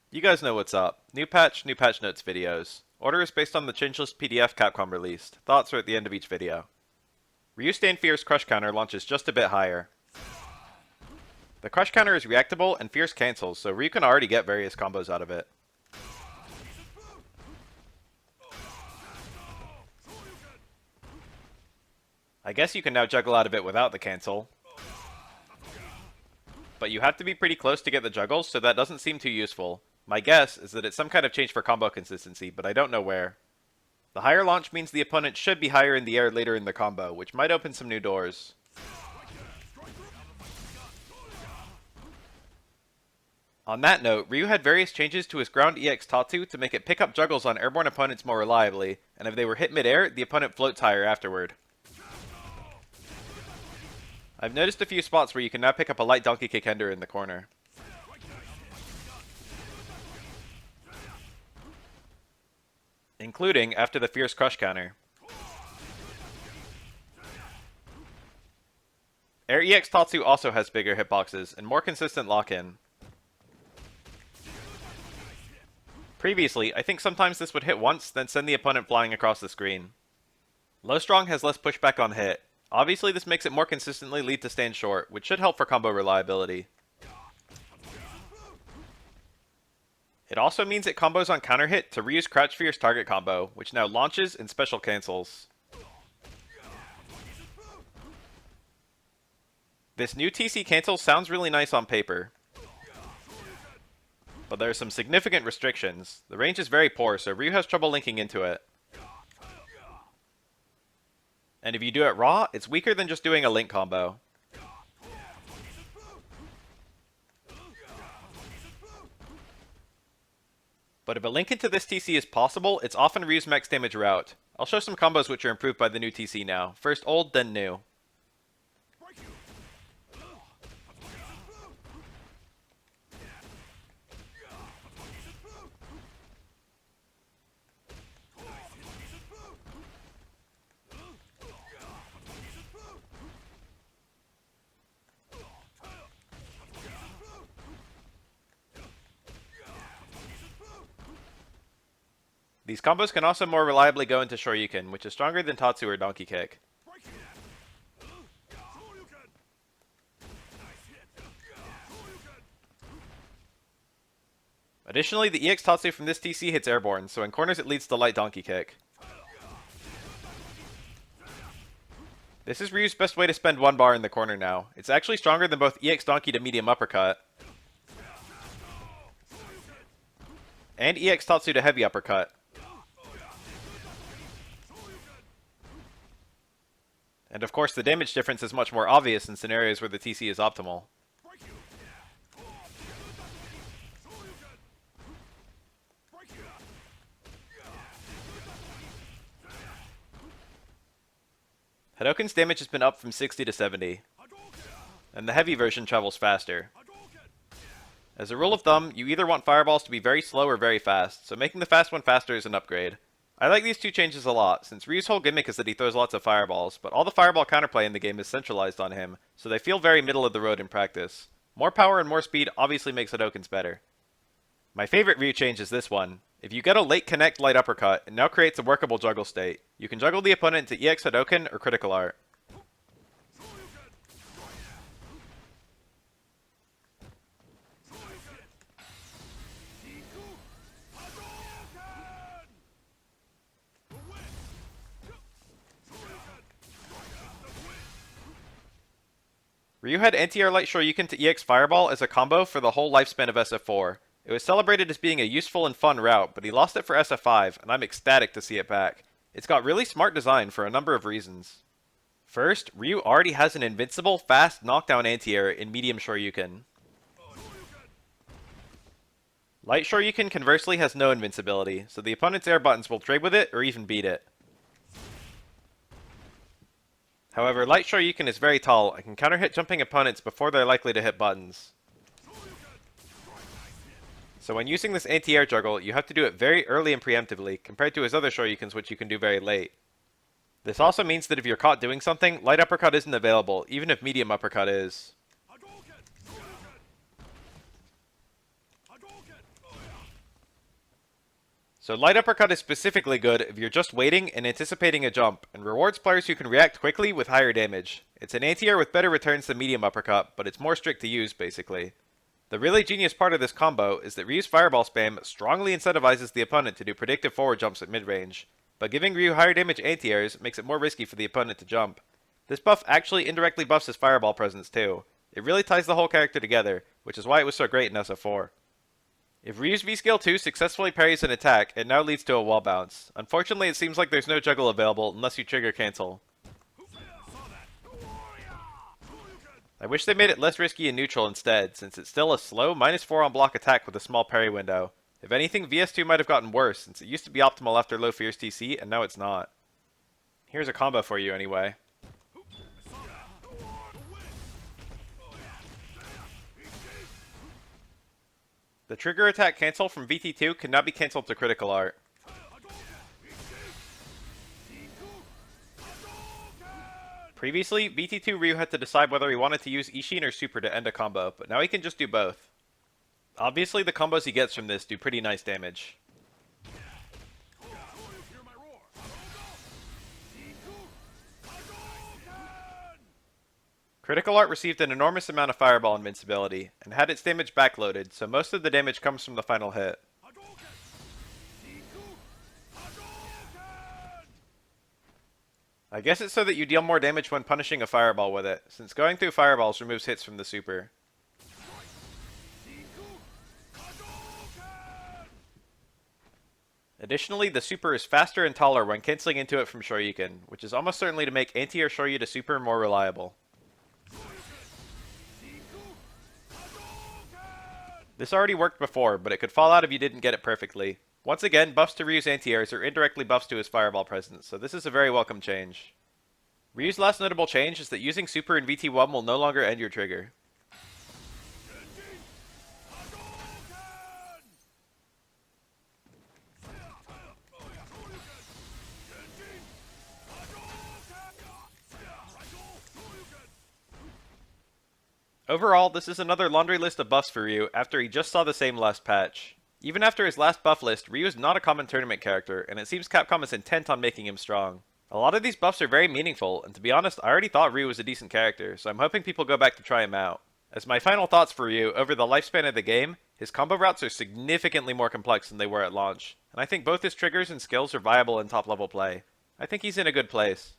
You guys know what's up. New patch notes videos. Order is based on the changeless PDF Capcom released. Thoughts are at the end of each video. Ryu Stand Fierce Crush Counter launches just a bit higher. The Crush Counter is reactable and Fierce cancels, so Ryu can already get various combos out of it. I guess you can now juggle out of it without the cancel. But you have to be pretty close to get the juggles, so that doesn't seem too useful. My guess is that it's some kind of change for combo consistency, but I don't know where. The higher launch means the opponent should be higher in the air later in the combo, which might open some new doors. On that note, Ryu had various changes to his ground EX Tatsu to make it pick up juggles on airborne opponents more reliably, and if they were hit mid-air, the opponent floats higher afterward. I've noticed a few spots where you can now pick up a light donkey kick ender in the corner. Including after the Fierce Crush counter. Air EX Tatsu also has bigger hitboxes and more consistent lock-in. Previously, I think sometimes this would hit once, then send the opponent flying across the screen. Low Strong has less pushback on hit. Obviously, this makes it more consistently lead to stand short, which should help for combo reliability. It also means it combos on counter hit to Ryu's Crouch Fierce target combo, which now launches and special cancels. This new TC cancel sounds really nice on paper. But there are some significant restrictions. The range is very poor, so Ryu has trouble linking into it. And if you do it raw, it's weaker than just doing a link combo. But if a link into this TC is possible, it's often Ryu's max damage route. I'll show some combos which are improved by the new TC now. First old, then new. These combos can also more reliably go into Shoryuken, which is stronger than Tatsu or Donkey Kick. Additionally, the EX Tatsu from this TC hits airborne, so in corners it leads to light Donkey Kick. This is Ryu's best way to spend one bar in the corner now. It's actually stronger than both EX Donkey to medium uppercut and EX Tatsu to heavy uppercut. And of course, the damage difference is much more obvious in scenarios where the TC is optimal. Hadoken's damage has been up from 60 to 70, and the heavy version travels faster. As a rule of thumb, you either want fireballs to be very slow or very fast, so making the fast one faster is an upgrade. I like these two changes a lot, since Ryu's whole gimmick is that he throws lots of fireballs, but all the fireball counterplay in the game is centralized on him, so they feel very middle of the road in practice. More power and more speed obviously makes Hadoken's better. My favorite Ryu change is this one. If you get a late connect light uppercut, it now creates a workable juggle state. You can juggle the opponent into EX Hadoken or Critical Art. Ryu had anti-air light Shoryuken to EX Fireball as a combo for the whole lifespan of SF4. It was celebrated as being a useful and fun route, but he lost it for SF5, and I'm ecstatic to see it back. It's got really smart design for a number of reasons. First, Ryu already has an invincible, fast knockdown anti-air in medium Shoryuken. Light Shoryuken conversely has no invincibility, so the opponent's air buttons will trade with it or even beat it. However, Light Shoryuken is very tall and can counter-hit jumping opponents before they're likely to hit buttons. So when using this anti-air juggle, you have to do it very early and preemptively, compared to his other Shoryukens which you can do very late. This also means that if you're caught doing something, light uppercut isn't available, even if medium uppercut is. So light uppercut is specifically good if you're just waiting and anticipating a jump, and rewards players who can react quickly with higher damage. It's an anti-air with better returns than medium uppercut, but it's more strict to use, basically. The really genius part of this combo is that Ryu's fireball spam strongly incentivizes the opponent to do predictive forward jumps at mid-range, but giving Ryu higher damage anti-airs makes it more risky for the opponent to jump. This buff actually indirectly buffs his fireball presence too. It really ties the whole character together, which is why it was so great in SF4. If Ryu's V-Scale 2 successfully parries an attack, it now leads to a wall bounce. Unfortunately, it seems like there's no juggle available unless you trigger cancel. I wish they made it less risky in neutral instead, since it's still a slow -4 on block attack with a small parry window. If anything, VS2 might have gotten worse, since it used to be optimal after low fierce TC, and now it's not. Here's a combo for you anyway. The trigger attack cancel from VT2 cannot be cancelled to critical art. Previously, VT2 Ryu had to decide whether he wanted to use Ishin or Super to end a combo, but now he can just do both. Obviously, the combos he gets from this do pretty nice damage. Critical Art received an enormous amount of fireball invincibility, and had its damage backloaded, so most of the damage comes from the final hit. I guess it's so that you deal more damage when punishing a fireball with it, since going through fireballs removes hits from the super. Additionally, the super is faster and taller when canceling into it from Shoryuken, which is almost certainly to make anti-air Shoryu to super more reliable. This already worked before, but it could fall out if you didn't get it perfectly. Once again, buffs to Ryu's anti-airs are indirectly buffs to his fireball presence, so this is a very welcome change. Ryu's last notable change is that using super in VT1 will no longer end your trigger. Overall, this is another laundry list of buffs for Ryu after he just saw the same last patch. Even after his last buff list, Ryu is not a common tournament character, and it seems Capcom is intent on making him strong. A lot of these buffs are very meaningful, and to be honest, I already thought Ryu was a decent character, so I'm hoping people go back to try him out. As my final thoughts for Ryu, over the lifespan of the game, his combo routes are significantly more complex than they were at launch, and I think both his triggers and skills are viable in top level play. I think he's in a good place.